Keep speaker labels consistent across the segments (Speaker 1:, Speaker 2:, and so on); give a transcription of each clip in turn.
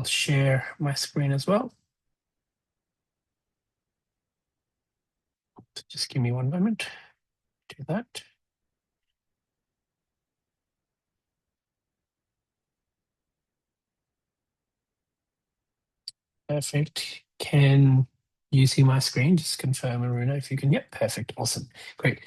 Speaker 1: share my screen as well. Just give me one moment. Do that. Perfect. Can you see my screen? Just confirm, Aruna, if you can. Yep, perfect. Awesome. Great.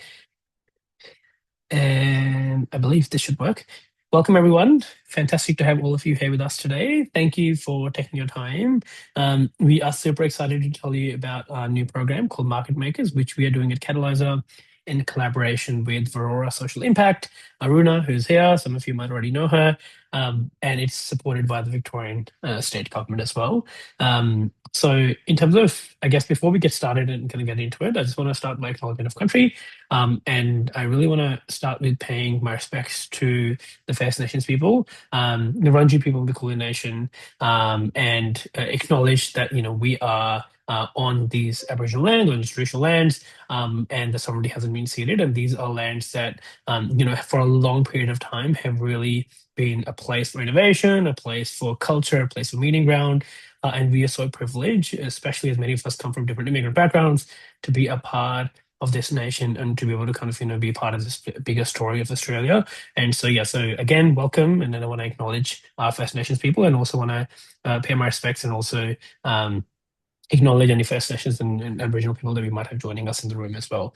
Speaker 1: And I believe this should work. Welcome, everyone. Fantastic to have all of you here with us today. Thank you for taking your time. We are super excited to tell you about our new program called MarketMakers, which we are doing at Catalysr in collaboration with Vaurora Social Impact. Aruna, who's here, some of you might already know her, and it's supported by the Victorian state government as well. So in terms of, I guess, before we get started and kind of get into it, I just want to start by acknowledgement of country. And I really want to start with paying my respects to the First Nations people, the Wurundjeri people of the Kulin Nation, and acknowledge that, we are on these Aboriginal lands, on traditional lands, and the sovereignty hasn't been ceded. And these are lands that, for a long period of time have really been a place for innovation, a place for culture, a place for meeting ground. And we are so privileged, especially as many of us come from different immigrant backgrounds, to be a part of this nation and to be able to kind of, be part of this bigger story of Australia. And so, so again, welcome. And then I want to acknowledge our First Nations people and also want to pay my respects and also acknowledge any First Nations and Aboriginal people that we might have joining us in the room as well.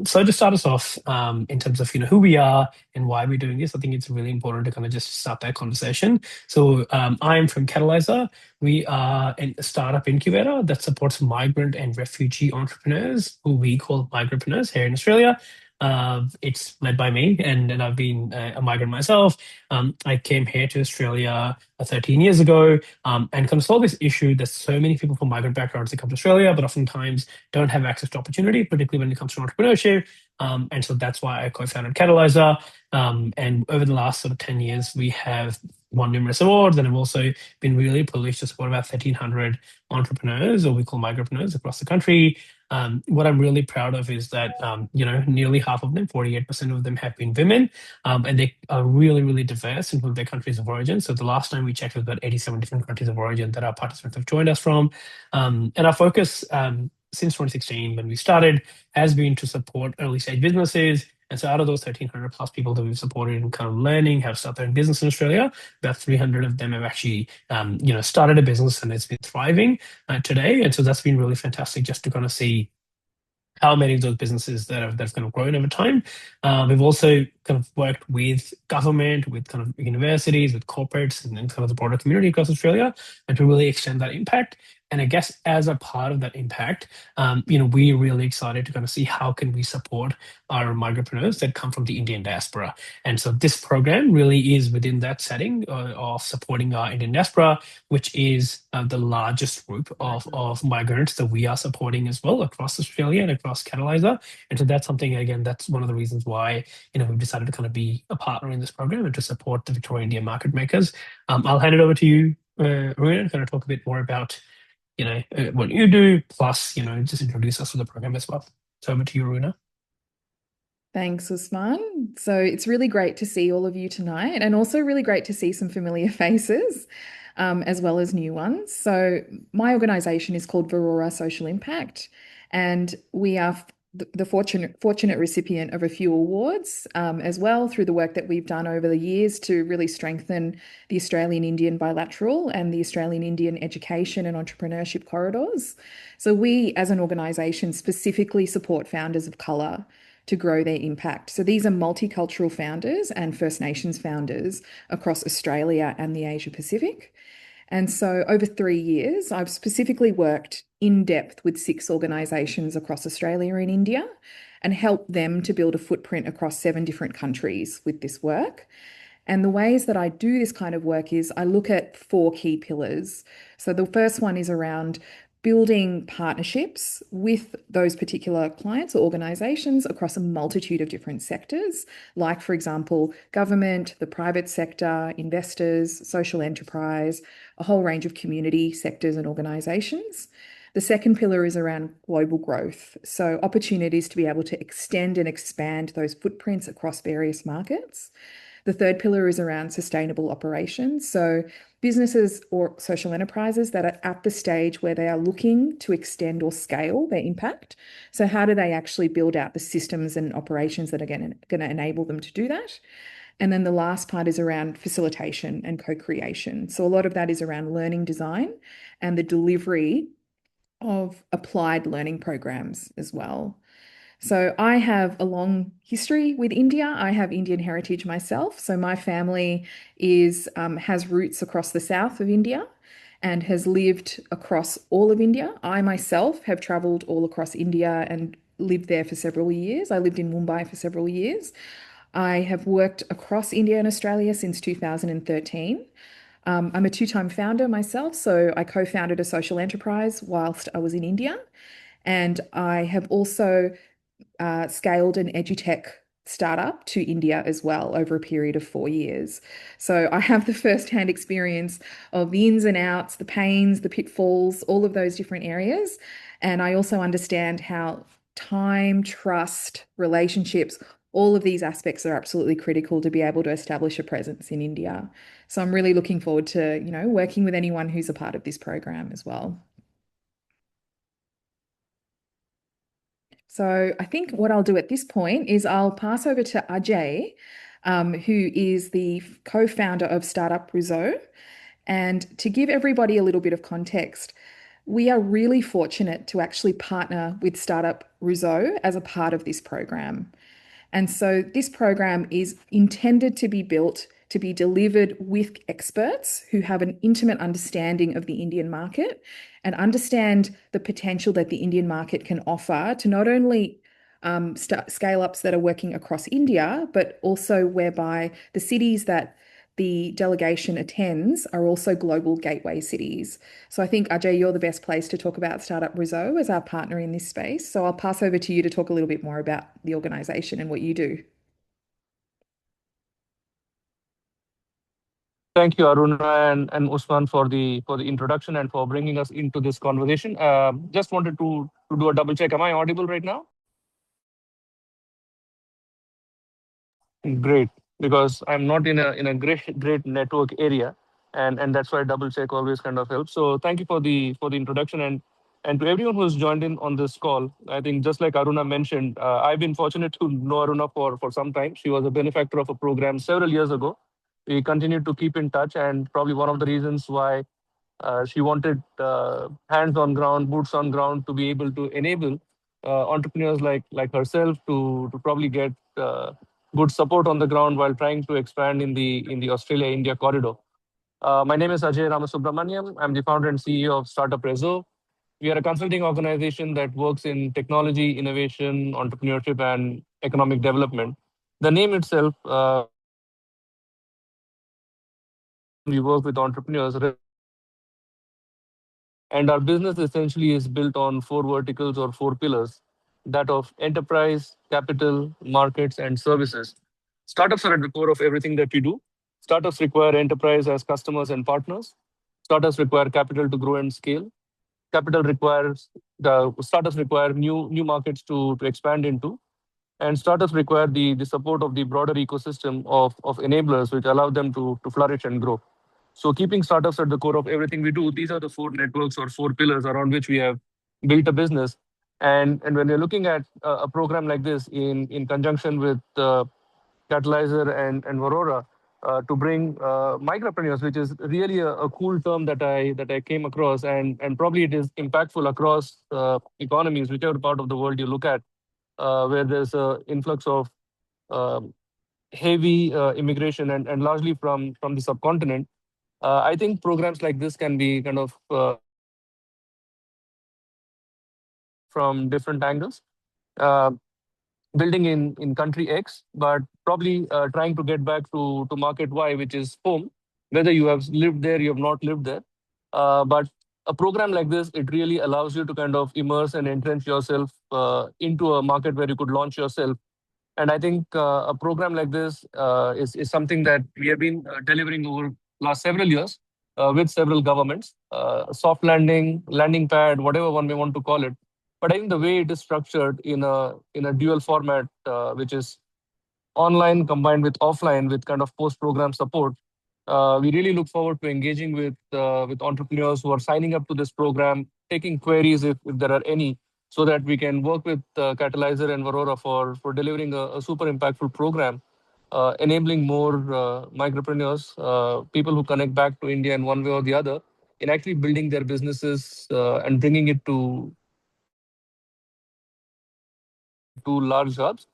Speaker 1: So to start us off, in terms of who we are and why we're doing this, I think it's really important to kind of just start that conversation. So I'm from Catalysr. We are a startup incubator that supports migrant and refugee entrepreneurs, who we call migrantpreneurs here in Australia. It's led by me, and I've been a migrant myself. I came here to Australia 13 years ago, and kind of saw this issue that so many people from migrant backgrounds that come to Australia, but oftentimes don't have access to opportunity, particularly when it comes to entrepreneurship. And so that's why I co-founded Catalysr. And over the last sort of 10 years, we have won numerous awards, and I've also been really privileged to support about 1,300 entrepreneurs, or we call migrantpreneurs, across the country. What I'm really proud of is that, nearly half of them, 48% of them, have been women, and they are really, really diverse in their countries of origin. So the last time we checked, it was about 87 different countries of origin that our participants have joined us from. And our focus since 2016, when we started, has been to support early stage businesses. And so out of those 1,300 plus people that we've supported in kind of learning how to start their own business in Australia, about 300 of them have actually, started a business and it's been thriving today. And so that's been really fantastic just to kind of see how many of those businesses that have kind of grown over time. We've also kind of worked with government, with kind of universities, with corporates, and then kind of the broader community across Australia, and to really extend that impact. And I guess as a part of that impact, we're really excited to kind of see how can we support our migrantpreneurs that come from the Indian diaspora. And so this program really is within that setting of supporting our Indian diaspora, which is the largest group of migrants that we are supporting as well across Australia and across Catalysr. And so that's something, again, that's one of the reasons why, we've decided to kind of be a partner in this program and to support the Victorian Indian market makers. I'll hand it over to you, Runa, to kind of talk a bit more about what you do, plus, just introduce us to the program as well. So over to you, Runa.
Speaker 2: Thanks, Usman. So it's really great to see all of you tonight, and also really great to see some familiar faces, as well as new ones. So my organization is called Vaurora Social Impact, and we are the fortunate recipient of a few awards, as well, through the work that we've done over the years to really strengthen the Australian-Indian bilateral and the Australian-Indian education and entrepreneurship corridors. So we, as an organisation, specifically support founders of colour to grow their impact. So these are multicultural founders and First Nations founders across Australia and the Asia Pacific. And so over 3 years, I've specifically worked in depth with 6 organisations across Australia and India and helped them to build a footprint across 7 different countries with this work. And the ways that I do this kind of work is I look at 4 key pillars. So the first one is around building partnerships with those particular clients or organisations across a multitude of different sectors, like, for example, government, the private sector, investors, social enterprise, a whole range of community sectors and organisations. The second pillar is around global growth, so opportunities to be able to extend and expand those footprints across various markets. The third pillar is around sustainable operations, so businesses or social enterprises that are at the stage where they are looking to extend or scale their impact. So how do they actually build out the systems and operations that are going to enable them to do that? And then the last part is around facilitation and co-creation. So a lot of that is around learning design and the delivery of applied learning programs as well. So I have a long history with India. I have Indian heritage myself. So my family has roots across the south of India and has lived across all of India. I myself have traveled all across India and lived there for several years. I lived in Mumbai for several years. I have worked across India and Australia since 2013. I'm a two-time founder myself, so I co-founded a social enterprise whilst I was in India. And I have also scaled an edutech startup to India as well over a period of 4 years. So I have the first-hand experience of the ins and outs, the pains, the pitfalls, all of those different areas. And I also understand how time, trust, relationships, all of these aspects are absolutely critical to be able to establish a presence in India. So I'm really looking forward to, working with anyone who's a part of this program as well. So I think what I'll do at this point is I'll pass over to Ajay, who is the co-founder of Startup Rizzo. And to give everybody a little bit of context, we are really fortunate to actually partner with Startup Rizzo as a part of this program. And so this program is intended to be built to be delivered with experts who have an intimate understanding of the Indian market and understand the potential that the Indian market can offer to not only scale ups that are working across India, but also whereby the cities that the delegation attends are also global gateway cities. So I think, Ajay, you're the best place to talk about Startup Rizzo as our partner in this space. So I'll pass over to you to talk a little bit more about the organization and what you do.
Speaker 3: Thank you, Aruna and Usman, for the introduction and for bringing us into this conversation. Just wanted to do a double check. Am I audible right now? Great, because I'm not in a great network area, and that's why double check always kind of helps. So thank you for the introduction and to everyone who's joined in on this call. I think just like Aruna mentioned, I've been fortunate to know Aruna for some time. She was a benefactor of a program several years ago. We continue to keep in touch, and probably one of the reasons why she wanted hands on ground, boots on ground to be able to enable entrepreneurs like herself to probably get good support on the ground while trying to expand in the Australia-India corridor. My name is Ajay Ramasubramaniam. I'm the founder and CEO of Startup Rezo. We are a consulting organization that works in technology, innovation, entrepreneurship, and economic development. The name itself, we work with entrepreneurs. And our business essentially is built on four verticals or four pillars, that of enterprise, capital, markets, and services. Startups are at the core of everything that we do. Startups require enterprise as customers and partners. Startups require capital to grow and scale. Capital requires the startups require new markets to expand into. And startups require the support of the broader ecosystem of enablers which allow them to flourish and grow. So keeping startups at the core of everything we do, these are the four networks or four pillars around which we have built a business. And when we're looking at a program like this in conjunction with Catalysr and Vaurora to bring micropreneurs, which is really a cool term that I came across, and probably it is impactful across economies, whichever part of the world you look at, where there's an influx of heavy immigration and largely from the subcontinent. I think programs like this can be kind of from different angles, uh, building in country X, but probably trying to get back to market Y, which is home, whether you have lived there, you have not lived there. But a program like this, it really allows you to kind of immerse and entrench yourself into a market where you could launch yourself. And I think a program like this is something that we have been delivering over last several years with several governments, soft landing, landing pad, whatever one may want to call it. But I think the way it is structured in a dual format, which is online combined with offline, with kind of post program support, I think it really allows you to kind of immerse and entrench yourself into a market where you could launch yourself. And I think a program like this is something that we have been delivering over last several years with several governments, soft landing, landing pad, whatever one may want to call it. But I think the way it is structured in a dual format, which is We really look forward to engaging with entrepreneurs who are signing up to this program, taking queries if there are any, so that we can work with Catalysr and Vaurora for delivering a super impactful program, enabling more micropreneurs, people who connect back to India in one way or the other, in actually building their businesses and bringing it to large hubs.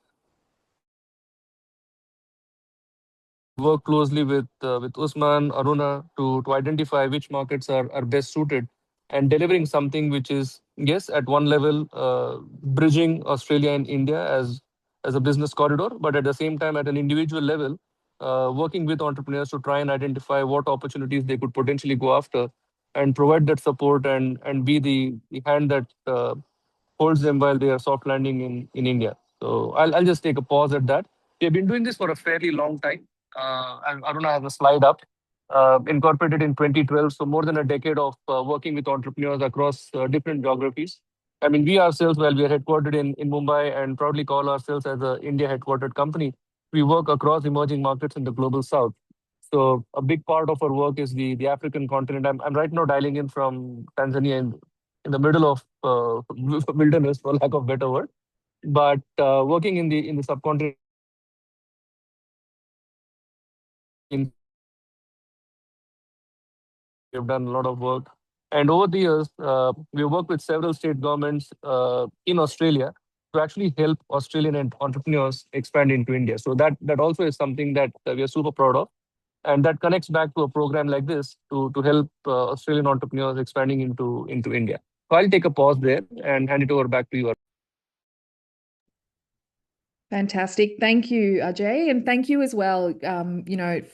Speaker 3: Work closely with Usman, Aruna to identify which markets are best suited, and delivering something which is, yes, at one level, bridging Australia and India as a business corridor, but at the same time, at an individual level, working with entrepreneurs to try and identify what opportunities they could potentially go after, and provide that support and be the hand that holds them while they are soft landing in India. So I'll just take a pause at that. We have been doing this for a fairly long time. And Aruna has a slide up. Incorporated in 2012, so more than a decade of working with entrepreneurs across different geographies. I mean, we ourselves, while we are headquartered in Mumbai and proudly call ourselves as a India headquartered company, we work across emerging markets in the global south. So a big part of our work is the African continent. I'm right now dialing in from Tanzania in the middle of wilderness, for lack of better word. But working in the subcontinent, we've done a lot of work. And over the years, we worked with several state governments in Australia to actually help Australian entrepreneurs expand into India. So that also is something that we are super proud of. And that connects back to a program like this to help Australian entrepreneurs expanding into India. So I'll take a pause there and hand it over back to you.
Speaker 2: Fantastic. Thank you, Ajay. And thank you as well,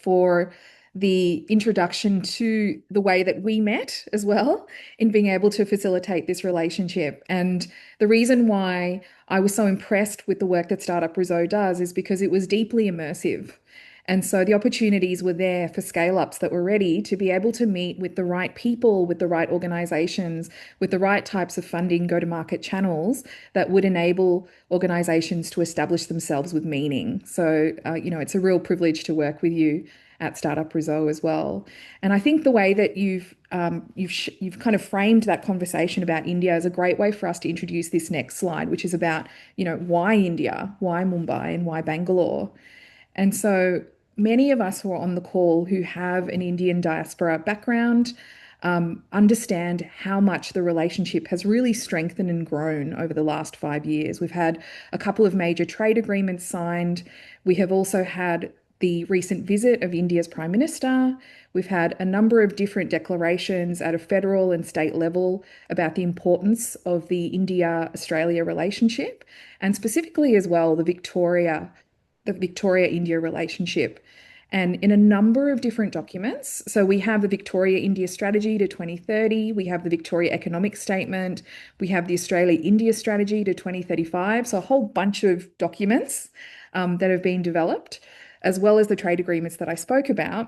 Speaker 2: for the introduction to the way that we met as well in being able to facilitate this relationship. And the reason why I was so impressed with the work that Startup Rizzo does is because it was deeply immersive. And so the opportunities were there for scale ups that were ready to be able to meet with the right people, with the right organizations, with the right types of funding, go to market channels that would enable organizations to establish themselves with meaning. So, it's a real privilege to work with you at Startup Rizzo as well. And I think the way that you've kind of framed that conversation about India is a great way for us to introduce this next slide, which is about, why India, why Mumbai, and why Bangalore. And so many of us who are on the call who have an Indian diaspora background understand how much the relationship has really strengthened and grown over the last 5 years. We've had a couple of major trade agreements signed. We have also had the recent visit of India's Prime Minister. We've had a number of different declarations at a federal and state level about the importance of the India-Australia relationship, and specifically as well the Victoria-India relationship. And in a number of different documents, so we have the Victoria-India strategy to 2030, we have the Victoria Economic Statement, we have the Australia-India strategy to 2035, so a whole bunch of documents that have been developed, as well as the trade agreements that I spoke about,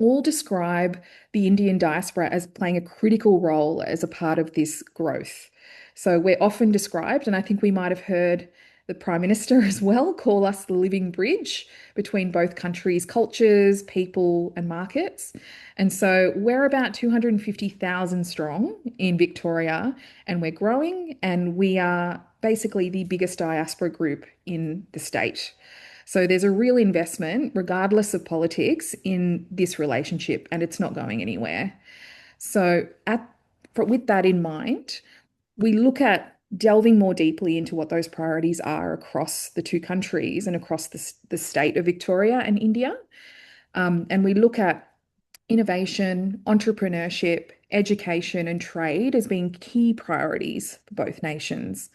Speaker 2: all describe the Indian diaspora as playing a critical role as a part of this growth. So we're often described, and I think we might have heard the Prime Minister as well call us the living bridge between both countries' cultures, people, and markets. And so we're about 250,000 strong in Victoria, and we're growing, and we are basically the biggest diaspora group in the state. So there's a real investment, regardless of politics, in this relationship, and it's not going anywhere. So with that in mind, we look at delving more deeply into what those priorities are across the two countries and across the state of Victoria and India. And we look at innovation, entrepreneurship, education, and trade as being key priorities for both nations.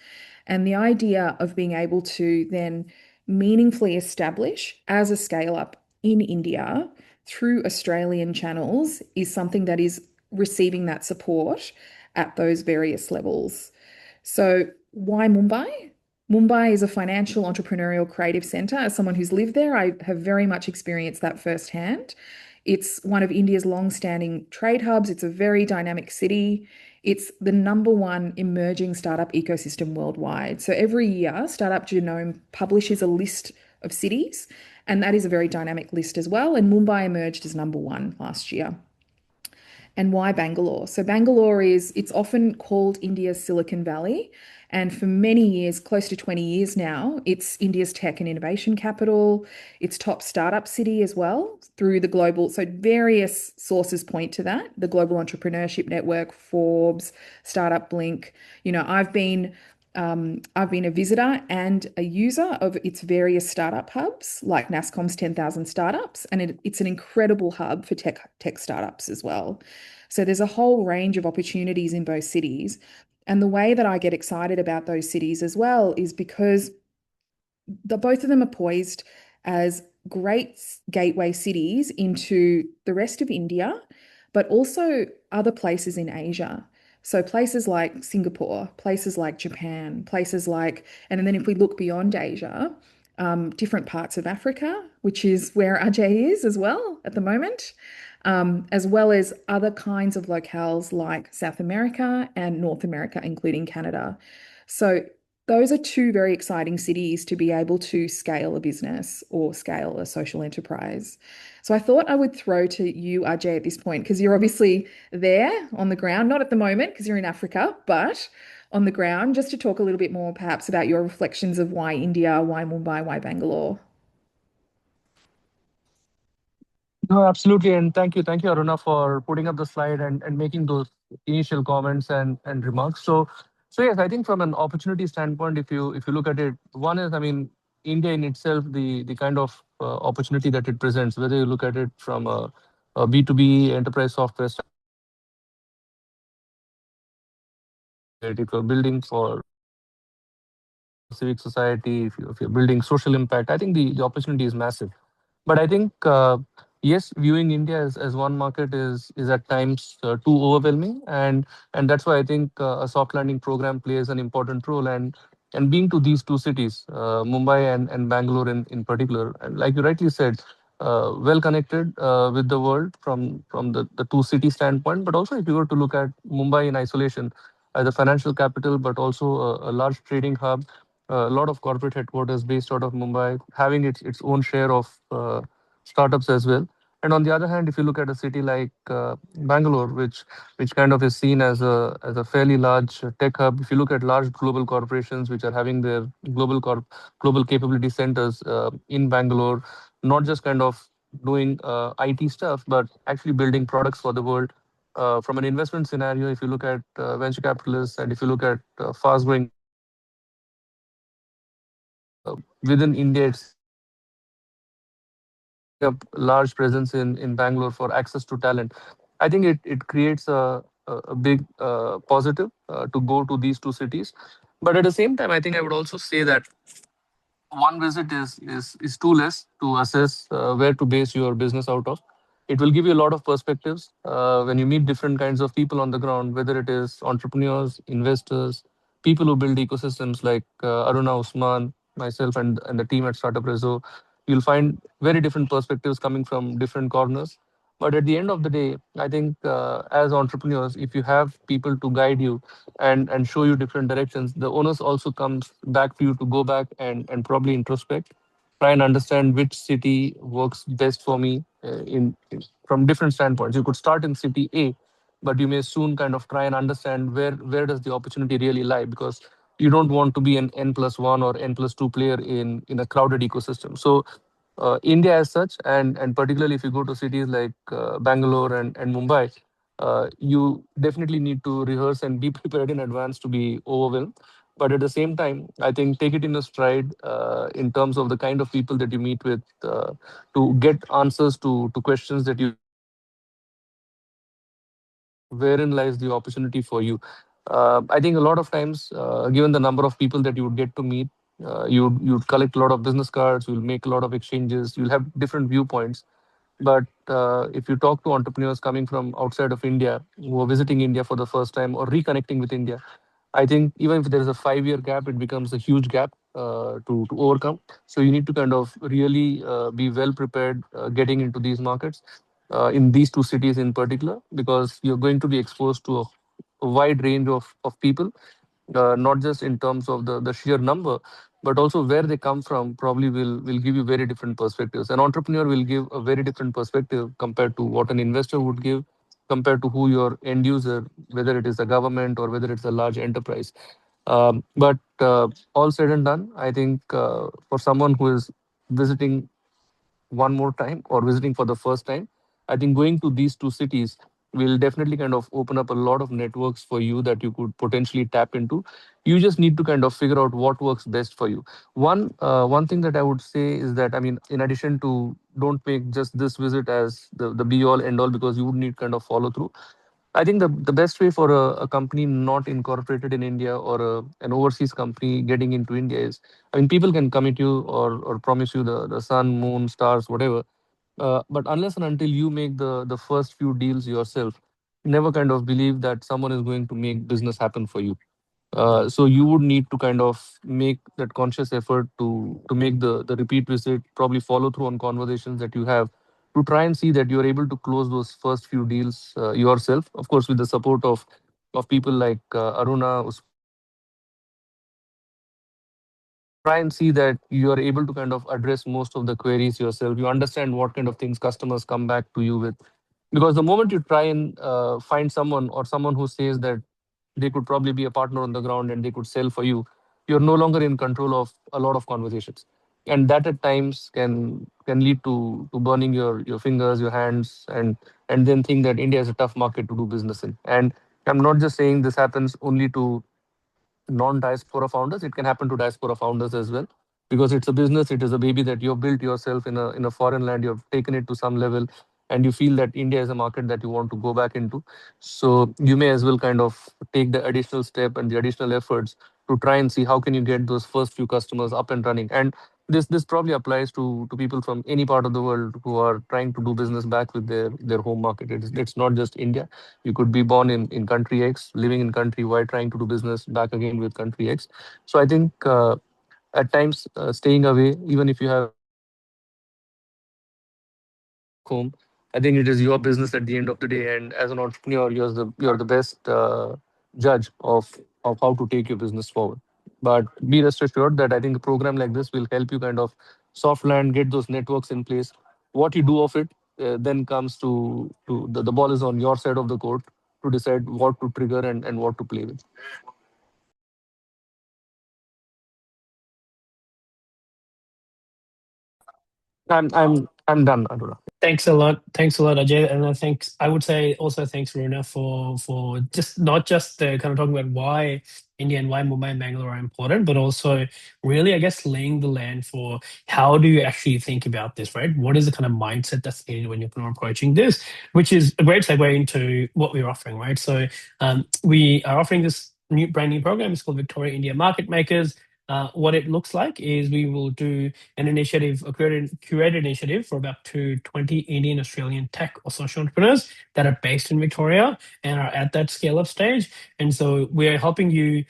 Speaker 2: And the idea of being able to then meaningfully establish as a scale up in India through Australian channels is something that is receiving that support at those various levels. So why Mumbai? Mumbai is a financial, entrepreneurial, creative centre. As someone who's lived there, I have very much experienced that firsthand. It's one of India's long-standing trade hubs. It's a very dynamic city. It's the #1 emerging startup ecosystem worldwide. So every year, Startup Genome publishes a list of cities, And that is a very dynamic list as well. And Mumbai emerged as number one last year. And why Bangalore? So Bangalore it's often called India's Silicon Valley. And for many years, close to 20 years now, it's India's tech and innovation capital. It's top startup city as well through the global. So various sources point to that. The Global Entrepreneurship Network, Forbes, Startup Blink. I've been a visitor and a user of its various startup hubs, like NASSCOM's 10,000 startups, and it's an incredible hub for tech startups as well. So there's a whole range of opportunities in both cities. And the way that I get excited about those cities as well is because both of them are poised as great gateway cities into the rest of India, but also other places in Asia. So places like Singapore, places like Japan, and then if we look beyond Asia, different parts of Africa, which is where Ajay is as well at the moment, as well as other kinds of locales like South America and North America, including Canada. So those are two very exciting cities to be able to scale a business or scale a social enterprise. So I thought I would throw to you, Ajay, at this point, because you're obviously there on the ground, not at the moment because you're in Africa, but on the ground, just to talk a little bit more perhaps about your reflections of why India, why Mumbai, why Bangalore.
Speaker 3: No, absolutely. And thank you, Aruna, for putting up the slide and making those initial comments and remarks. So yes, I think from an opportunity standpoint, if you look at it, one is, I mean, India in itself, the kind of opportunity that it presents, whether you look at it from a B2B enterprise software, if you're building for civic society, if you're building social impact, I think the opportunity is massive. But I think yes, viewing India as one market is at times too overwhelming, and that's why I think a soft landing program plays an important role. And being to these two cities, Mumbai and Bangalore in particular, and like you rightly said, well connected with the world from the two city standpoint. But also, if you were to look at Mumbai in isolation as a financial capital, but also a large trading hub, a lot of corporate headquarters based out of Mumbai, having its own share of startups as well. And on the other hand, if you look at a city like Bangalore, which kind of is seen as a fairly large tech hub, if you look at large global corporations which are having their global capability centers in Bangalore, not just kind of doing IT stuff, but actually building products for the world. From an investment scenario, if you look at venture capitalists and if you look at fast growing within India, it's a large presence in Bangalore for access to talent. I think it creates a big positive to go to these two cities. But at the same time, I think I would also say that one visit is too less to assess where to base your business out of. It will give you a lot of perspectives when you meet different kinds of people on the ground, whether it is entrepreneurs, investors, people who build ecosystems like Aruna, Usman, myself, and the team at Startup Rezo. You'll find very different perspectives coming from different corners. But at the end of the day, I think as entrepreneurs, if you have people to guide you and show you different directions, the onus also comes back to you to go back and probably introspect, try and understand which city works best for me from different standpoints. You could start in city A, but you may soon kind of try and understand where does the opportunity really lie, because you don't want to be an N+1 or N+2 player in a crowded ecosystem. So India as such, and particularly if you go to cities like Bangalore and Mumbai, you definitely need to rehearse and be prepared in advance to be overwhelmed. But at the same time, I think take it in a stride in terms of the kind of people that you meet with to get answers to questions that you, wherein lies the opportunity for you. I think a lot of times, given the number of people that you would get to meet, you'd collect a lot of business cards, you'll make a lot of exchanges, you'll have different viewpoints. But if you talk to entrepreneurs coming from outside of India who are visiting India for the first time or reconnecting with India, I think even if there is a 5 year gap, it becomes a huge gap to overcome. So you need to kind of really be well prepared getting into these markets in these two cities in particular, because you're going to be exposed to a wide range of people, not just in terms of the sheer number, but also where they come from probably will give you very different perspectives. An entrepreneur will give a very different perspective compared to what an investor would give, compared to who your end user, whether it is the government or whether it's a large enterprise. But all said and done, I think for someone who is visiting one more time or visiting for the first time, I think going to these two cities will definitely kind of open up a lot of networks for you that you could potentially tap into. You just need to kind of figure out what works best for you. One thing that I would say is that, I mean, in addition to, don't make just this visit as the be all end all, because you would need kind of follow through. I think the best way for a company not incorporated in India or an overseas company getting into India is, I mean, people can commit you or promise you the sun, moon, stars, whatever. But unless and until you make the first few deals yourself, never kind of believe that someone is going to make business happen for you. So you would need to kind of make that conscious effort to make the repeat visit, probably follow through on conversations that you have, to try and see that you're able to close those first few deals yourself, of course, with the support of people like Aruna. Try and see that you are able to kind of address most of the queries yourself. You understand what kind of things customers come back to you with. Because the moment you try and find someone, or someone who says that they could probably be a partner on the ground and they could sell for you, you're no longer in control of a lot of conversations. And that at times can lead to burning your fingers, your hands, and then think that India is a tough market to do business in. And I'm not just saying this happens only to non-diaspora founders. It can happen to diaspora founders as well, because it's a business. It is a baby that you've built yourself in a foreign land. You've taken it to some level, and you feel that India is a market that you want to go back into. So you may as well kind of take the additional step and the additional efforts to try and see how can you get those first few customers up and running. And this probably applies to people from any part of the world who are trying to do business back with their home market. It's not just India. You could be born in country X, living in country Y, trying to do business back again with country X. So I think at times staying away, even if you have home, I think it is your business at the end of the day. And as an entrepreneur, you're the best judge of how to take your business forward. But be rest assured that I think a program like this will help you kind of soft land, get those networks in place. What you do of it then comes to the ball is on your side of the court to decide what to trigger and what to play with. I'm done, Anurag.
Speaker 1: Thanks a lot. Thanks a lot, Ajay. And I would say also thanks, Runa, for just not just kind of talking about why India and why Mumbai and Bangalore are important, but also really, I guess, laying the land for how do you actually think about this, right? What is the kind of mindset that's needed when you're approaching this, which is a great segue into what we're offering, right? So we are offering this brand new program. It's called Victoria India Market Makers. What it looks like is we will do an initiative, a curated initiative for about 220 Indian Australian tech or social entrepreneurs that are based in Victoria and are at that scale up stage. And so we are helping you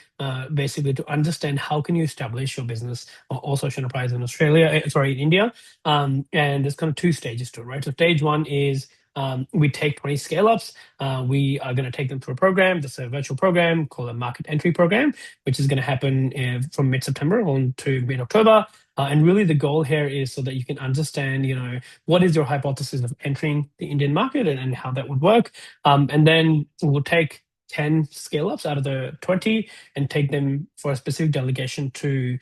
Speaker 1: basically to understand how can you establish your business or social enterprise in Australia, sorry, in India. And there's kind of two stages to it, right? So stage one is we take 20 scale ups. We are going to take them through a program. That's a virtual program called a market entry program, which is going to happen from mid-September on to mid-October. And really the goal here is so that you can understand, what is your hypothesis of entering the Indian market and how that would work. And then we'll take 10 scale ups out of the 20 and take them for a specific delegation to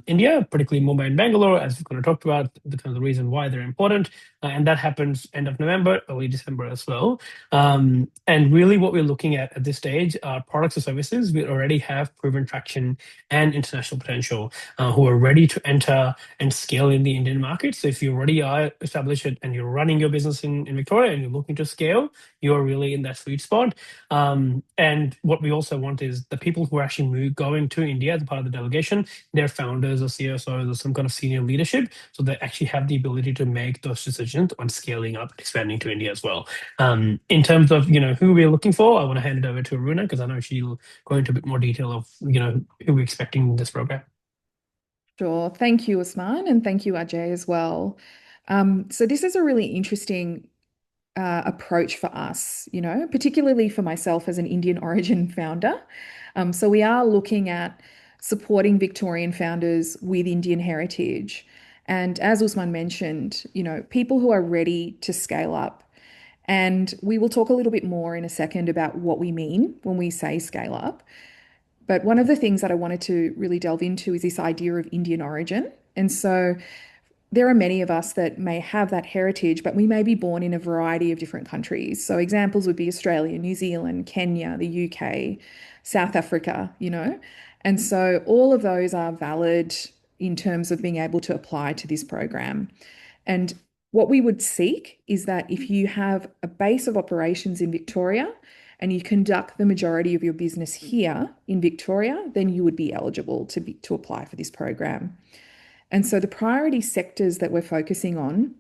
Speaker 1: India, particularly Mumbai and Bangalore, as we're going to talk about the kind of the reason why they're important. And that happens end of November, early December as well. And really what we're looking at this stage are products or services we already have proven traction and international potential, who are ready to enter and scale in the Indian market. So if you already are established and you're running your business in Victoria and you're looking to scale, you're really in that sweet spot. And what we also want is the people who are actually going to India as part of the delegation, they're founders or CSOs or some kind of senior leadership. So they actually have the ability to make those decisions on scaling up and expanding to India as well. In terms of, who we're looking for, I want to hand it over to Aruna because I know she'll go into a bit more detail of, who we're expecting in this program.
Speaker 2: Sure. Thank you, Usman, and thank you, Ajay, as well. So this is a really interesting approach for us, particularly for myself as an Indian origin founder. So we are looking at supporting Victorian founders with Indian heritage. And as Usman mentioned, people who are ready to scale up. And we will talk a little bit more in a second about what we mean when we say scale up. But one of the things that I wanted to really delve into is this idea of Indian origin. And so there are many of us that may have that heritage, but we may be born in a variety of different countries. So examples would be Australia, New Zealand, Kenya, the UK, South Africa, And so all of those are valid in terms of being able to apply to this program. And what we would seek is that if you have a base of operations in Victoria and you conduct the majority of your business here in Victoria, then you would be eligible to apply for this program. And so the priority sectors that we're focusing on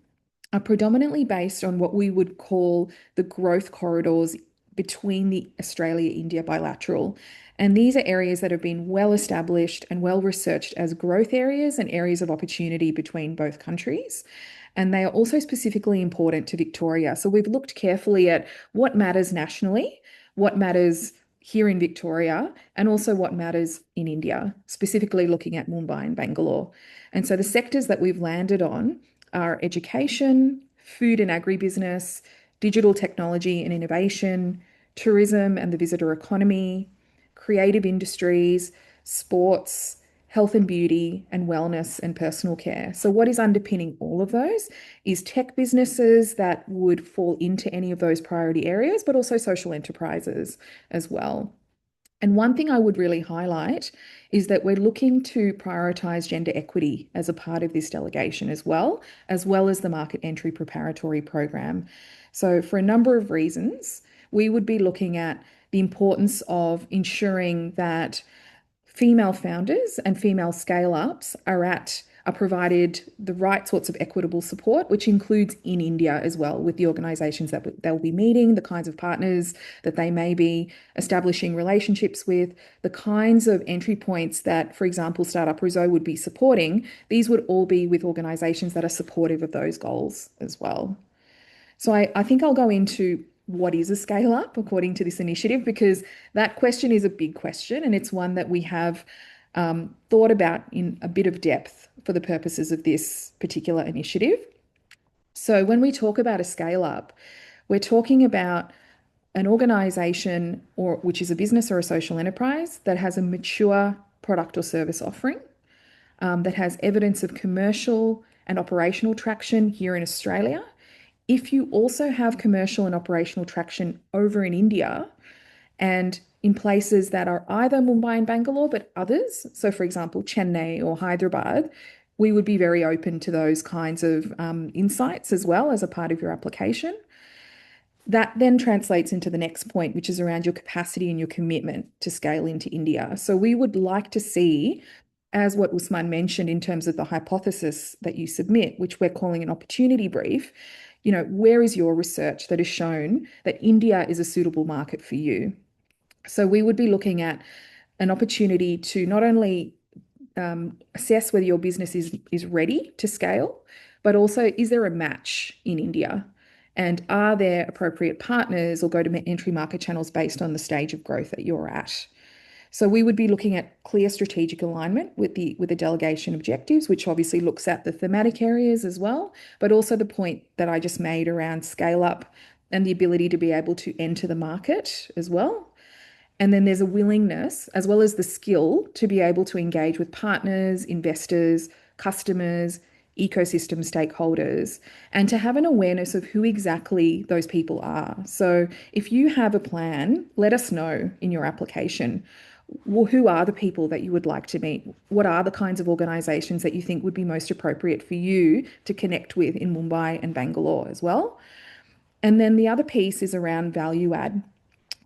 Speaker 2: are predominantly based on what we would call the growth corridors between the Australia-India bilateral. And these are areas that have been well established and well researched as growth areas and areas of opportunity between both countries. And they are also specifically important to Victoria. So we've looked carefully at what matters nationally, what matters here in Victoria, and also what matters in India, specifically looking at Mumbai and Bangalore. And so the sectors that we've landed on are education, food and agribusiness, digital technology and innovation, tourism and the visitor economy, creative industries, sports, health and beauty, and wellness and personal care. So what is underpinning all of those is tech businesses that would fall into any of those priority areas, but also social enterprises as well. And one thing I would really highlight is that we're looking to prioritise gender equity as a part of this delegation as well as the market entry preparatory program. So for a number of reasons, we would be looking at the importance of ensuring that female founders and female scale-ups are provided the right sorts of equitable support, which includes in India as well, with the organisations that they'll be meeting, the kinds of partners that they may be establishing relationships with, the kinds of entry points that, for example, Startup Rizzo would be supporting. These would all be with organisations that are supportive of those goals as well. So I think I'll go into what is a scale up according to this initiative, because that question is a big question and it's one that we have thought about in a bit of depth for the purposes of this particular initiative. So when we talk about a scale up, we're talking about an organisation which is a business or a social enterprise that has a mature product or service offering, that has evidence of commercial and operational traction here in Australia. If you also have commercial and operational traction over in India and in places that are either Mumbai and Bangalore, but others, so for example, Chennai or Hyderabad, we would be very open to those kinds of insights as well as a part of your application. That then translates into the next point, which is around your capacity and your commitment to scale into India. So we would like to see, as what Usman mentioned in terms of the hypothesis that you submit, which we're calling an opportunity brief, where is your research that has shown that India is a suitable market for you? So we would be looking at an opportunity to not only assess whether your business is ready to scale, but also is there a match in India? And are there appropriate partners or go-to-entry market channels based on the stage of growth that you're at? So we would be looking at clear strategic alignment with the delegation objectives, which obviously looks at the thematic areas as well, but also the point that I just made around scale up and the ability to be able to enter the market as well. And then there's a willingness as well as the skill to be able to engage with partners, investors, customers, ecosystem stakeholders, and to have an awareness of who exactly those people are. So if you have a plan, let us know in your application. Well, who are the people that you would like to meet? What are the kinds of organisations that you think would be most appropriate for you to connect with in Mumbai and Bangalore as well? And then the other piece is around value add.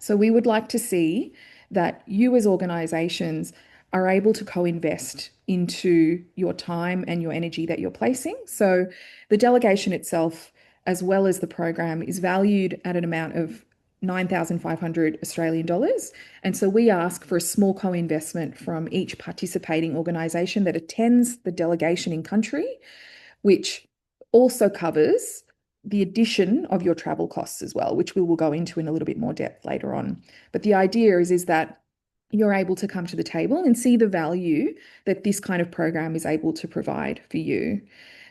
Speaker 2: So we would like to see that you as organisations are able to co-invest into your time and your energy that you're placing. So the delegation itself, as well as the program, is valued at an amount of 9,500 Australian dollars. And so we ask for a small co-investment from each participating organisation that attends the delegation in country, which also covers the addition of your travel costs as well, which we will go into in a little bit more depth later on. But the idea is that you're able to come to the table and see the value that this kind of program is able to provide for you.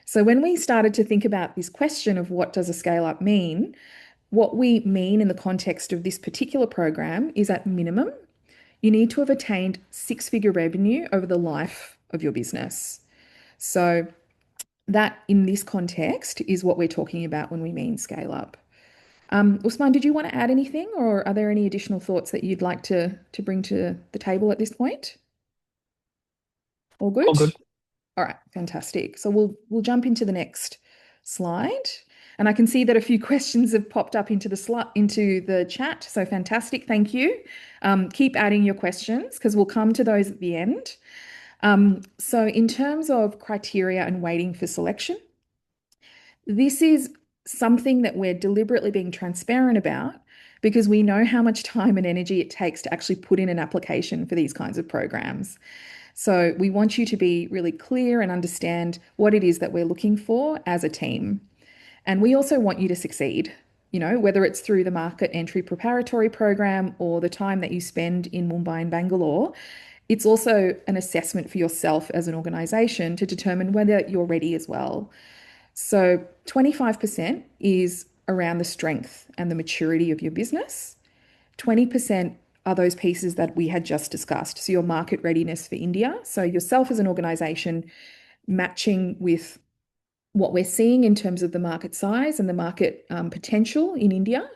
Speaker 2: So when we started to think about this question of what does a scale up mean, what we mean in the context of this particular program is at minimum, you need to have attained six-figure revenue over the life of your business. So that in this context is what we're talking about when we mean scale up. Usman, did you want to add anything, or are there any additional thoughts that you'd like to bring to the table at this point? All good?
Speaker 1: All good.
Speaker 2: All right, fantastic. So we'll jump into the next slide. And I can see that a few questions have popped up into the chat. So fantastic, thank you. Keep adding your questions because we'll come to those at the end. So in terms of criteria and waiting for selection, this is something that we're deliberately being transparent about because we know how much time and energy it takes to actually put in an application for these kinds of programs. So we want you to be really clear and understand what it is that we're looking for as a team. And we also want you to succeed, whether it's through the market entry preparatory program or the time that you spend in Mumbai and Bangalore. It's also an assessment for yourself as an organization to determine whether you're ready as well. So 25% is around the strength and the maturity of your business. 20% are those pieces that we had just discussed. So your market readiness for India. So yourself as an organization matching with what we're seeing in terms of the market size and the market potential in India.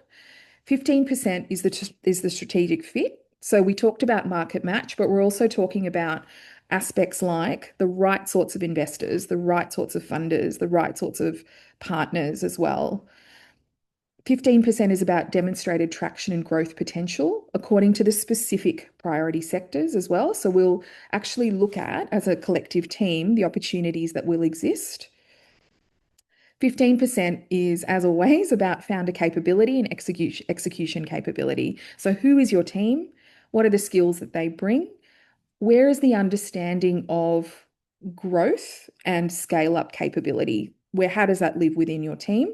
Speaker 2: 15% is the strategic fit. So we talked about market match, but we're also talking about aspects like the right sorts of investors, the right sorts of funders, the right sorts of partners as well. 15% is about demonstrated traction and growth potential according to the specific priority sectors as well. So we'll actually look at, as a collective team, the opportunities that will exist. 15% is, as always, about founder capability and execution capability. So who is your team? What are the skills that they bring? Where is the understanding of growth and scale up capability? How does that live within your team?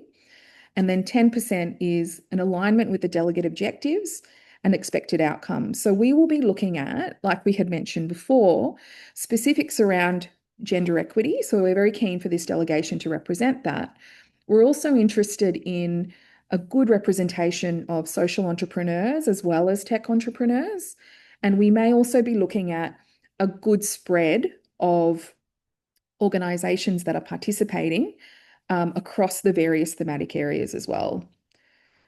Speaker 2: And then 10% is an alignment with the delegate objectives and expected outcomes. So we will be looking at, like we had mentioned before, specifics around gender equity. So we're very keen for this delegation to represent that. We're also interested in a good representation of social entrepreneurs as well as tech entrepreneurs. And we may also be looking at a good spread of organizations that are participating across the various thematic areas as well.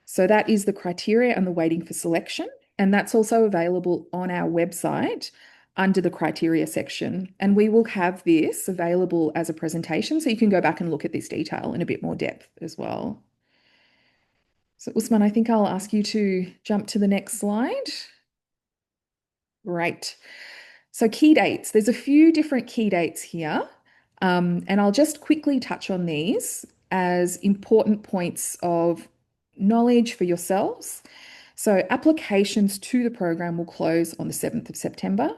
Speaker 2: So that is the criteria and the waiting for selection. And that's also available on our website under the criteria section. And we will have this available as a presentation, so you can go back and look at this detail in a bit more depth as well. So Usman, I think I'll ask you to jump to the next slide. Great. So key dates, there's a few different key dates here. And I'll just quickly touch on these as important points of knowledge for yourselves. So applications to the program will close on the 7th of September.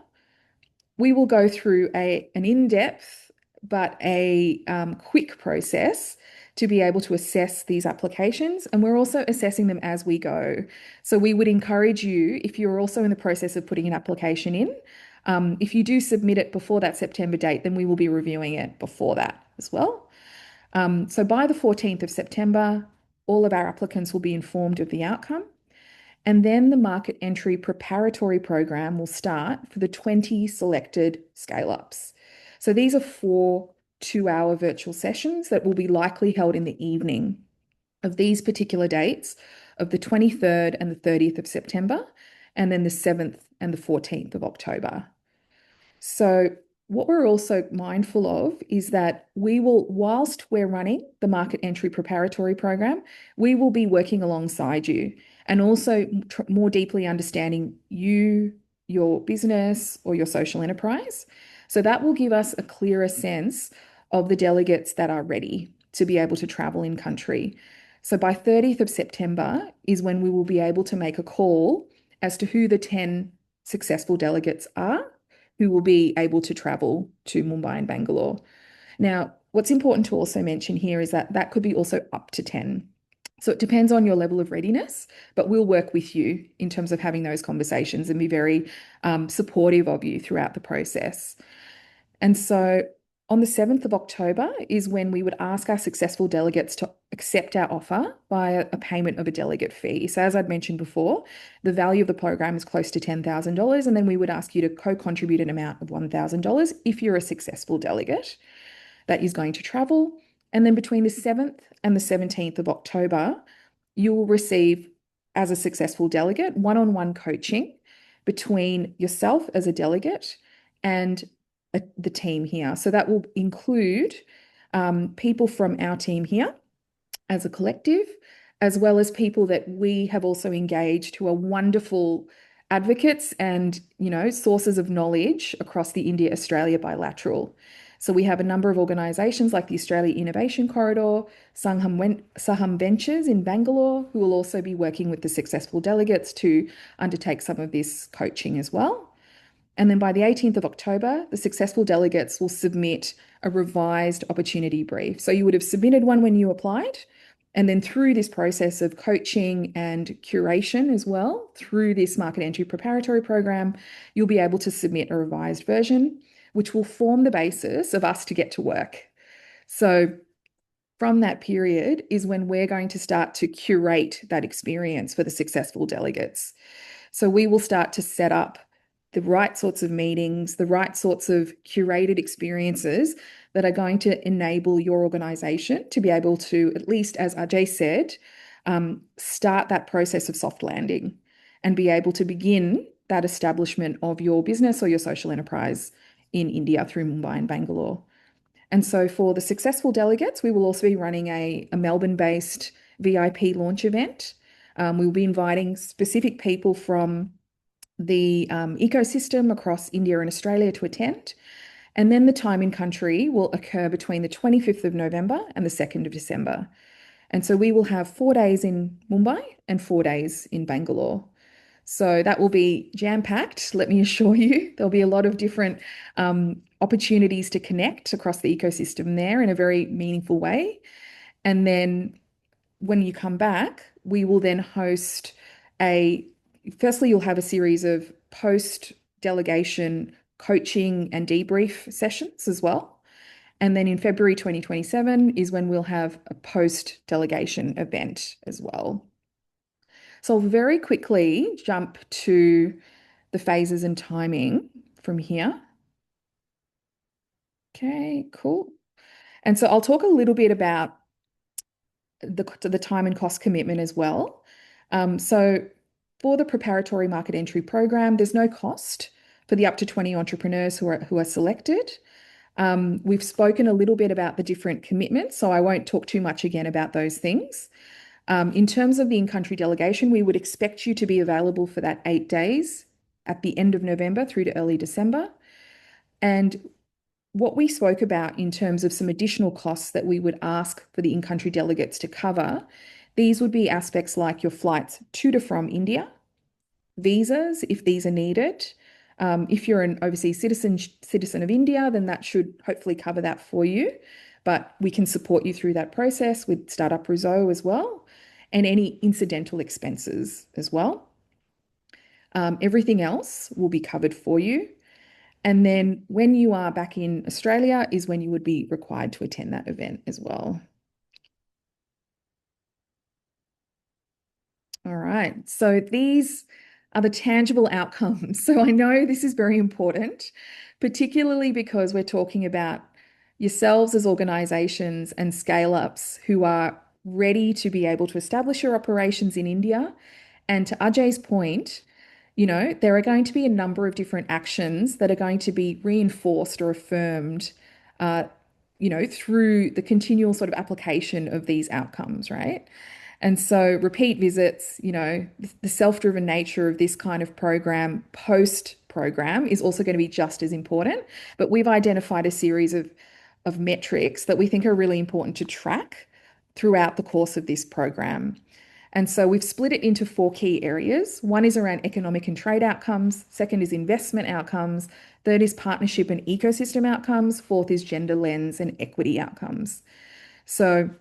Speaker 2: We will go through an in-depth but a quick process to be able to assess these applications, and we're also assessing them as we go. So we would encourage you, if you're also in the process of putting an application in, if you do submit it before that September date, then we will be reviewing it before that as well. So by the 14th of September, all of our applicants will be informed of the outcome. And then the market entry preparatory program will start for the 20 selected scale-ups. So these are 4 two-hour virtual sessions that will be likely held in the evening of these particular dates of the 23rd and the 30th of September, and then the 7th and the 14th of October. So what we're also mindful of is that we will, whilst we're running the market entry preparatory program, we will be working alongside you and also more deeply understanding you, your business, or your social enterprise. So that will give us a clearer sense of the delegates that are ready to be able to travel in country. So by 30th of September is when we will be able to make a call as to who the 10 successful delegates are who will be able to travel to Mumbai and Bangalore. Now, what's important to also mention here is that that could be also up to 10. So it depends on your level of readiness, but we'll work with you in terms of having those conversations and be very supportive of you throughout the process. And so on the 7th of October is when we would ask our successful delegates to accept our offer via a payment of a delegate fee. So as I'd mentioned before, the value of the program is close to $10,000, and then we would ask you to co-contribute an amount of $1,000 if you're a successful delegate that is going to travel. And then between the 7th and the 17th of October, you will receive, as a successful delegate, one-on-one coaching between yourself as a delegate and the team here. So that will include people from our team here as a collective, as well as people that we have also engaged who are wonderful advocates and, sources of knowledge across the India-Australia bilateral. So we have a number of organisations like the Australia Innovation Corridor, Saham Ventures in Bangalore, who will also be working with the successful delegates to undertake some of this coaching as well. And then by the 18th of October, the successful delegates will submit a revised opportunity brief. So you would have submitted one when you applied. And then through this process of coaching and curation as well, through this market entry preparatory program, you'll be able to submit a revised version, which will form the basis of us to get to work. So from that period is when we're going to start to curate that experience for the successful delegates. So we will start to set up the right sorts of meetings, the right sorts of curated experiences that are going to enable your organisation to be able to, at least as Ajay said, start that process of soft landing and be able to begin that establishment of your business or your social enterprise in India through Mumbai and Bangalore. And so for the successful delegates, we will also be running a Melbourne-based VIP launch event. We'll be inviting specific people from the ecosystem across India and Australia to attend. And then the time in country will occur between the 25th of November and the 2nd of December. And so we will have 4 days in Mumbai and 4 days in Bangalore. So that will be jam-packed, let me assure you. There'll be a lot of different opportunities to connect across the ecosystem there in a very meaningful way. And then when you come back, we will then host firstly, you'll have a series of post-delegation coaching and debrief sessions as well. And then in February 2027 is when we'll have a post-delegation event as well. So I'll very quickly jump to the phases and timing from here. Okay, cool. And so I'll talk a little bit about the time and cost commitment as well. So for the preparatory market entry program, there's no cost for the up to 20 entrepreneurs who are selected. We've spoken a little bit about the different commitments, so I won't talk too much again about those things. In terms of the in-country delegation, we would expect you to be available for that 8 days at the end of November through to early December. And what we spoke about in terms of some additional costs that we would ask for the in-country delegates to cover, these would be aspects like your flights to from India, visas, if these are needed. If you're an overseas citizen of India, then that should hopefully cover that for you. But we can support you through that process with Startup Rezo as well, and any incidental expenses as well. Everything else will be covered for you. And then when you are back in Australia is when you would be required to attend that event as well. All right, so these are the tangible outcomes. So I know this is very important, particularly because we're talking about yourselves as organizations and scale-ups who are ready to be able to establish your operations in India. And to Ajay's point, there are going to be a number of different actions that are going to be reinforced or affirmed, through the continual sort of application of these outcomes, right? And so repeat visits, the self-driven nature of this kind of program, post-program, is also going to be just as important. But we've identified a series of metrics that we think are really important to track throughout the course of this program. And so we've split it into 4 key areas. One is around economic and trade outcomes. Second is investment outcomes. Third is partnership and ecosystem outcomes. Fourth is gender lens and equity outcomes. So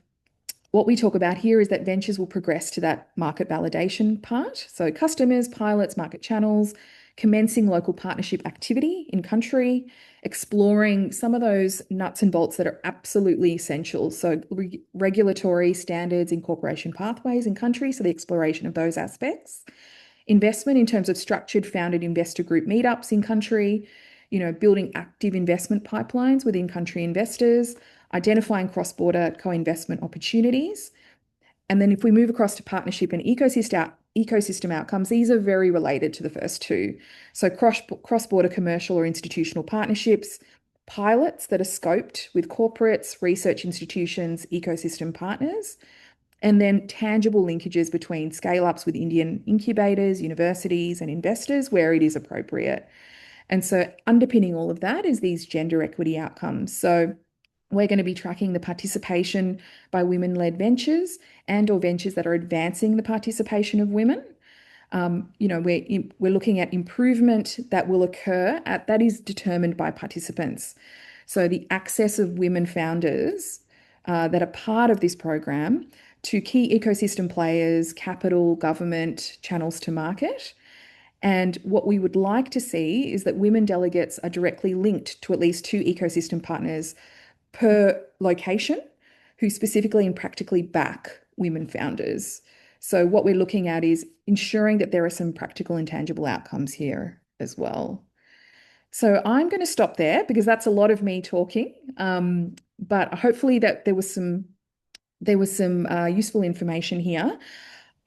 Speaker 2: what we talk about here is that ventures will progress to that market validation part. So customers, pilots, market channels, commencing local partnership activity in country, exploring some of those nuts and bolts that are absolutely essential. So regulatory standards, incorporation pathways in country, so the exploration of those aspects. Investment in terms of structured founded investor group meetups in country, building active investment pipelines within country investors, identifying cross-border co-investment opportunities. And then if we move across to partnership and ecosystem outcomes, these are very related to the first two. So cross-border commercial or institutional partnerships, pilots that are scoped with corporates, research institutions, ecosystem partners, and then tangible linkages between scale-ups with Indian incubators, universities, and investors where it is appropriate. And so underpinning all of that is these gender equity outcomes. So we're going to be tracking the participation by women-led ventures and/or ventures that are advancing the participation of women. We're looking at improvement that will occur that is determined by participants. So the access of women founders that are part of this program to key ecosystem players, capital, government, channels to market. And what we would like to see is that women delegates are directly linked to at least 2 ecosystem partners per location who specifically and practically back women founders. So what we're looking at is ensuring that there are some practical and tangible outcomes here as well. So I'm going to stop there because that's a lot of me talking, but hopefully that there was some useful information here.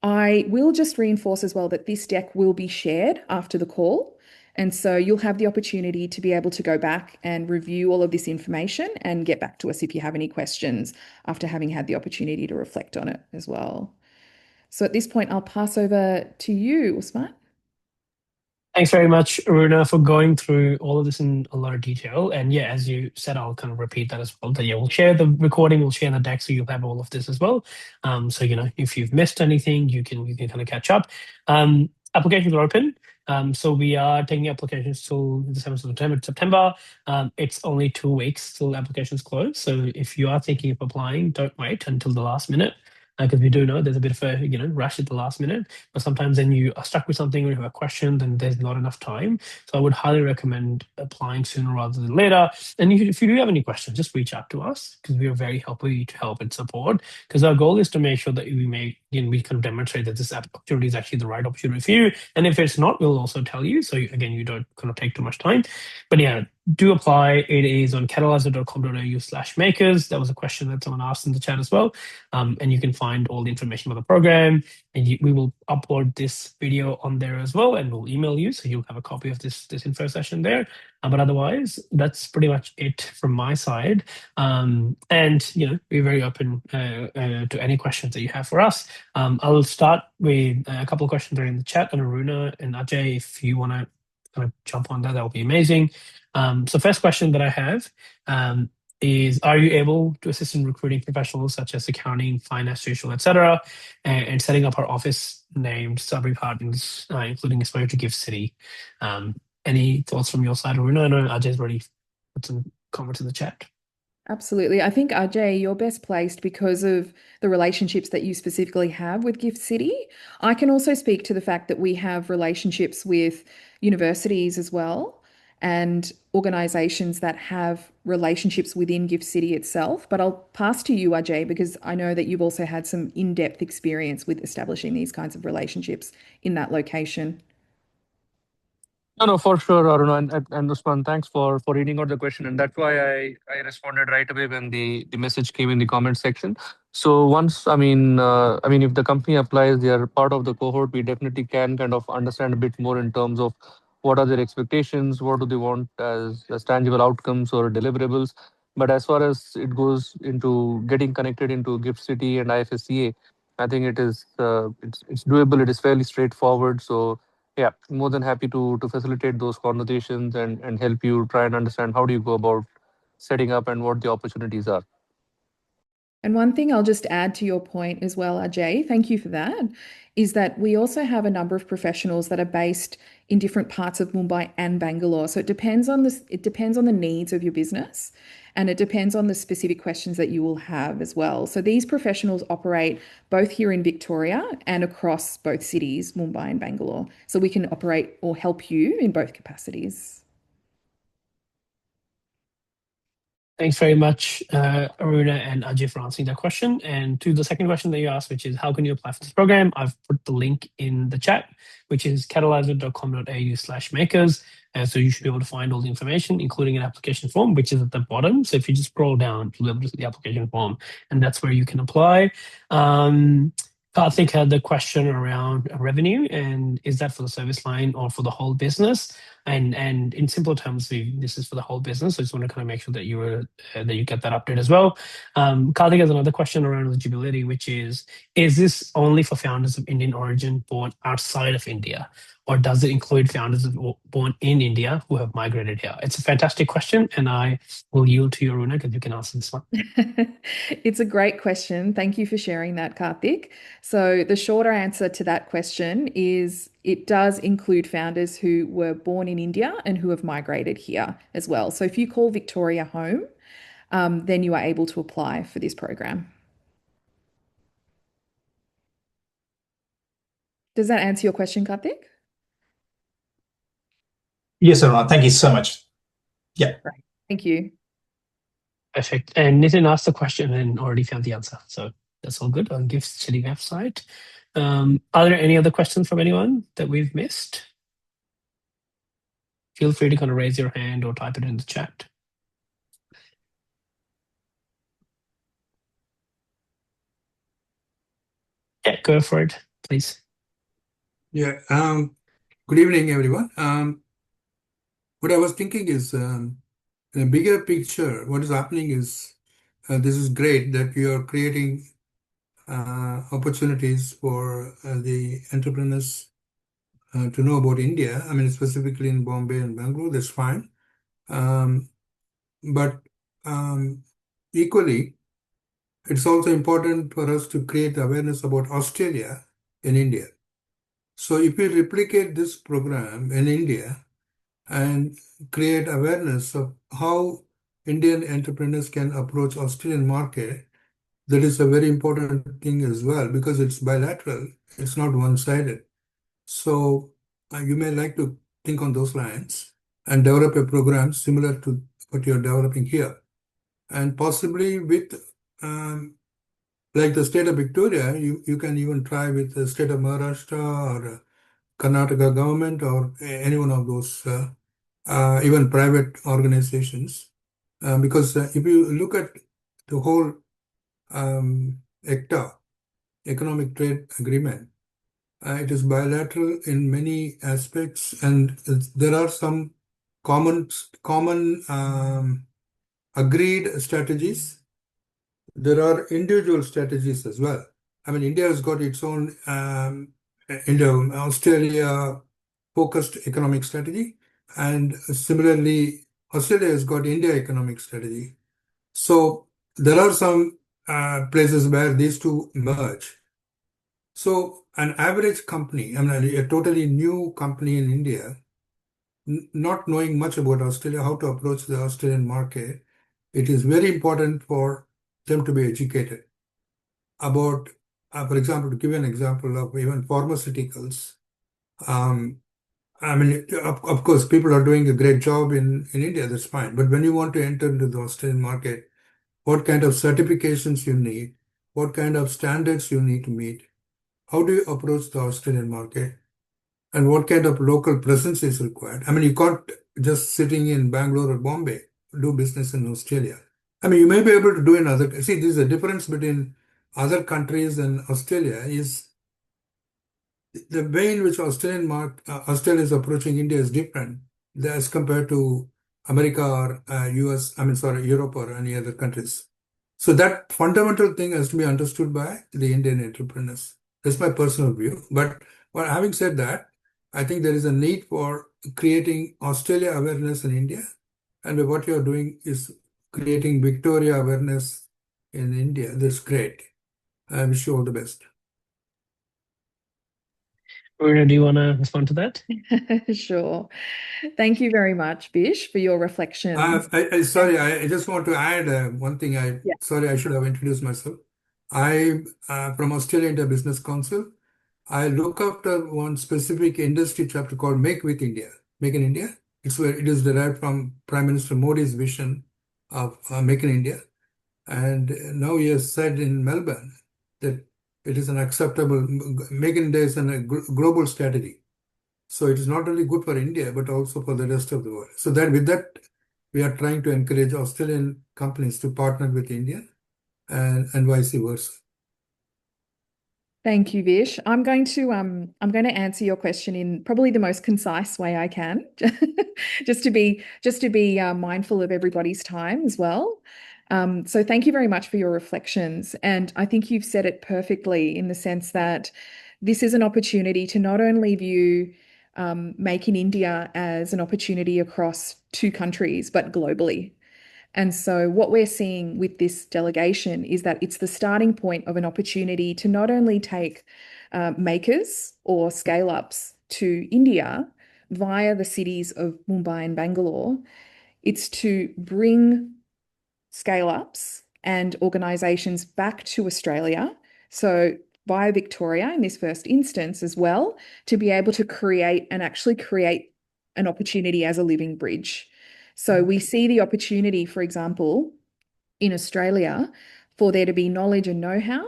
Speaker 2: I will just reinforce as well that this deck will be shared after the call. And so you'll have the opportunity to be able to go back and review all of this information and get back to us if you have any questions after having had the opportunity to reflect on it as well. So at this point, I'll pass over to you, Usman.
Speaker 1: Thanks very much, Aruna, for going through all of this in a lot of detail. And yeah, as you said, I'll kind of repeat that as well. That yeah, we'll share the recording, we'll share the deck, so you'll have all of this as well. So if you've missed anything, you can kind of catch up. Applications are open. So we are taking applications till the 7th of September. It's only 2 weeks till applications close. So if you are thinking of applying, don't wait until the last minute. Because we do know there's a bit of a rush at the last minute, but sometimes then you are stuck with something or you have a question, then there's not enough time. So I would highly recommend applying sooner rather than later. And if you do have any questions, just reach out to us because we are very happy to help and support. Because our goal is to make sure that we kind of demonstrate that this opportunity is actually the right opportunity for you. And if it's not, we'll also tell you. So again, you don't kind of take too much time. But yeah, do apply. It is on catalysr.com.au/makers. That was a question that someone asked in the chat as well. And you can find all the information about the program. And we will upload this video on there as well, and we'll email you, so you'll have a copy of this info session there. But otherwise, that's pretty much it from my side. And we're very open to any questions that you have for us. I'll start with a couple of questions that are in the chat, and Aruna and Ajay, if you want to kind of jump on that would be amazing. So first question that I have is, are you able to assist in recruiting professionals such as accounting, finance, social, etc., and setting up our office named Sudbury Partners, including exposure to Gift City? Any thoughts from your side, Aruna? I know Ajay's already put some comments in the chat.
Speaker 2: Absolutely. I think, Ajay, you're best placed because of the relationships that you specifically have with Gift City. I can also speak to the fact that we have relationships with universities as well and organizations that have relationships within Gift City itself. But I'll pass to you, Ajay, because I know that you've also had some in-depth experience with establishing these kinds of relationships in that location.
Speaker 3: No, for sure, Aruna and Usman, thanks for reading out the question. And that's why I responded right away when the message came in the comment section. So once, if the company applies, they are part of the cohort, we definitely can kind of understand a bit more in terms of what are their expectations, what do they want as tangible outcomes or deliverables. But as far as it goes into getting connected into Gift City and IFSCA, I think it is it's doable. It is fairly straightforward. So yeah, more than happy to facilitate those conversations and help you try and understand how do you go about setting up and what the opportunities are.
Speaker 2: And one thing I'll just add to your point as well, Ajay, thank you for that, is that we also have a number of professionals that are based in different parts of Mumbai and Bangalore. So it depends on the needs of your business. and it depends on the specific questions that you will have as well. So these professionals operate both here in Victoria and across both cities, Mumbai and Bangalore. So we can operate or help you in both capacities.
Speaker 1: Thanks very much, Aruna and Ajay, for answering that question. And to the second question that you asked, which is how can you apply for this program? I've put the link in the chat, which is catalysr.com.au/makers. And so you should be able to find all the information, including an application form, which is at the bottom. So if you just scroll down, you'll be able to see the application form, and that's where you can apply. Karthik had the question around revenue, and is that for the service line or for the whole business? And in simple terms, this is for the whole business. So I just want to kind of make sure that you get that update as well. Karthik has another question around eligibility, which is this only for founders of Indian origin born outside of India, or does it include founders born in India who have migrated here? It's a fantastic question, and I will yield to you, Aruna, because you can answer this one.
Speaker 2: It's a great question. Thank you for sharing that, Karthik. So the shorter answer to that question is it does include founders who were born in India and who have migrated here as well. So if you call Victoria home, then you are able to apply for this program. Does that answer your question, Karthik?
Speaker 4: Yes, Aruna. Thank you so much. Yeah.
Speaker 2: Right. Thank you.
Speaker 1: Perfect. And Nitin asked the question and already found the answer. So that's all good on Gift City website. Are there any other questions from anyone that we've missed? Feel free to kind of raise your hand or type it in the chat. Yeah, go for it, please.
Speaker 5: Yeah. Good evening, everyone. What I was thinking is, in a bigger picture, what is happening is, this is great that you are creating opportunities for the entrepreneurs to know about India. I mean, specifically in Bombay and Bangalore, that's fine. But equally, it's also important for us to create awareness about Australia in India. So if we replicate this program in India and create awareness of how Indian entrepreneurs can approach Australian market, that is a very important thing as well, because it's bilateral, it's not one-sided. So you may like to think on those lines and develop a program similar to what you're developing here. And possibly with, like the state of Victoria, you can even try with the state of Maharashtra or Karnataka government or any one of those, even private organizations. Because if you look at the whole ECTA, Economic Trade Agreement, it is bilateral in many aspects, and there are some common agreed strategies. There are individual strategies as well. I mean, India has got its own Australia focused economic strategy, and similarly, Australia has got India economic strategy. So there are some places where these two merge. So an average company, I mean, a totally new company in India, not knowing much about Australia, how to approach the Australian market, it is very important for them to be educated about, for example, to give you an example of even pharmaceuticals. I mean, of course, people are doing a great job in India, that's fine. But when you want to enter into the Australian market, what kind of certifications you need, what kind of standards you need to meet, how do you approach the Australian market, and what kind of local presence is required. I mean, you can't just sitting in Bangalore or Bombay do business in Australia. I mean, you may be able to do in other. See, this is a difference between other countries and Australia is the way in which Australia is approaching India is different as compared to America or US. I mean, sorry, Europe or any other countries. So that fundamental thing has to be understood by the Indian entrepreneurs. That's my personal view. But having said that, I think there is a need for creating Australia awareness in India, and what you're doing is creating Victoria awareness in India. That's great. I wish you all the best.
Speaker 1: Vaurora, do you want to respond to that?
Speaker 2: Sure. Thank you very much, Bish, for your reflections.
Speaker 5: Sorry, I just want to add one thing.
Speaker 2: Yeah.
Speaker 5: Sorry, I should have introduced myself. I from Australia India Business Council. I look after one specific industry chapter called Make with India, Make in India. It is derived from Prime Minister Modi's vision of Make in India. And now he has said in Melbourne that it is an acceptable, Make in India is a global strategy. So it is not only good for India, but also for the rest of the world. So that with that, we are trying to encourage Australian companies to partner with India and vice versa.
Speaker 2: Thank you, Vish. I'm going to answer your question in probably the most concise way I can, just to be mindful of everybody's time as well. So thank you very much for your reflections, and I think you've said it perfectly in the sense that this is an opportunity to not only view Make in India as an opportunity across two countries, but globally. And so what we're seeing with this delegation is that it's the starting point of an opportunity to not only take makers or scale-ups to India via the cities of Mumbai and Bangalore, it's to bring scale-ups and organizations back to Australia. So via Victoria in this first instance as well, to be able to create an opportunity as a living bridge. So we see the opportunity, for example, in Australia for there to be knowledge and know-how.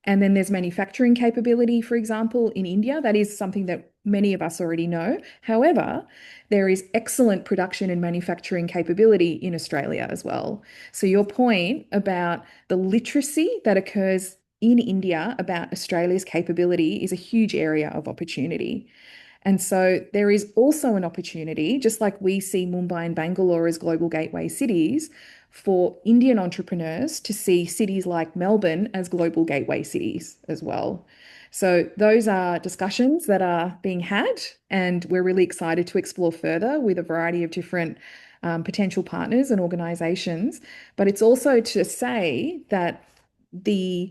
Speaker 2: And then there's manufacturing capability, for example, in India. That is something that many of us already know. However, there is excellent production and manufacturing capability in Australia as well. So your point about the literacy that occurs in India about Australia's capability is a huge area of opportunity. And so there is also an opportunity, just like we see Mumbai and Bangalore as global gateway cities, for Indian entrepreneurs to see cities like Melbourne as global gateway cities as well. So those are discussions that are being had, and we're really excited to explore further with a variety of different potential partners and organizations. But it's also to say that the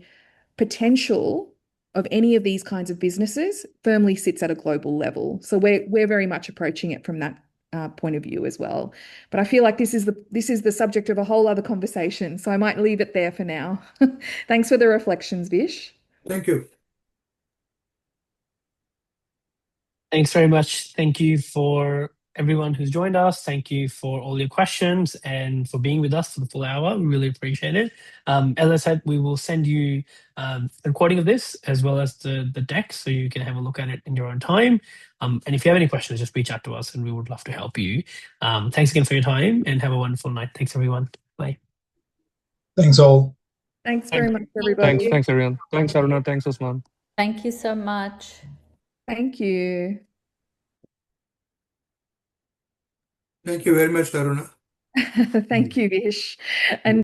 Speaker 2: potential of any of these kinds of businesses firmly sits at a global level. So we're very much approaching it from that point of view as well. But I feel like this is the subject of a whole other conversation, so I might leave it there for now. Thanks for the reflections, Vish.
Speaker 5: Thank you.
Speaker 1: Thanks very much. Thank you for everyone who's joined us. Thank you for all your questions and for being with us for the full hour. We really appreciate it. As I said, we will send you a recording of this as well as the deck so you can have a look at it in your own time. And if you have any questions, just reach out to us and we would love to help you. Thanks again for your time and have a wonderful night. Thanks, everyone. Bye.
Speaker 4: Thanks all.
Speaker 2: Thanks very much, everybody.
Speaker 3: Thanks everyone. Thanks Aruna. Thanks Usman.
Speaker 6: Thank you so much.
Speaker 2: Thank you.
Speaker 5: Thank you very much, Aruna.
Speaker 2: Thank you, Vish. And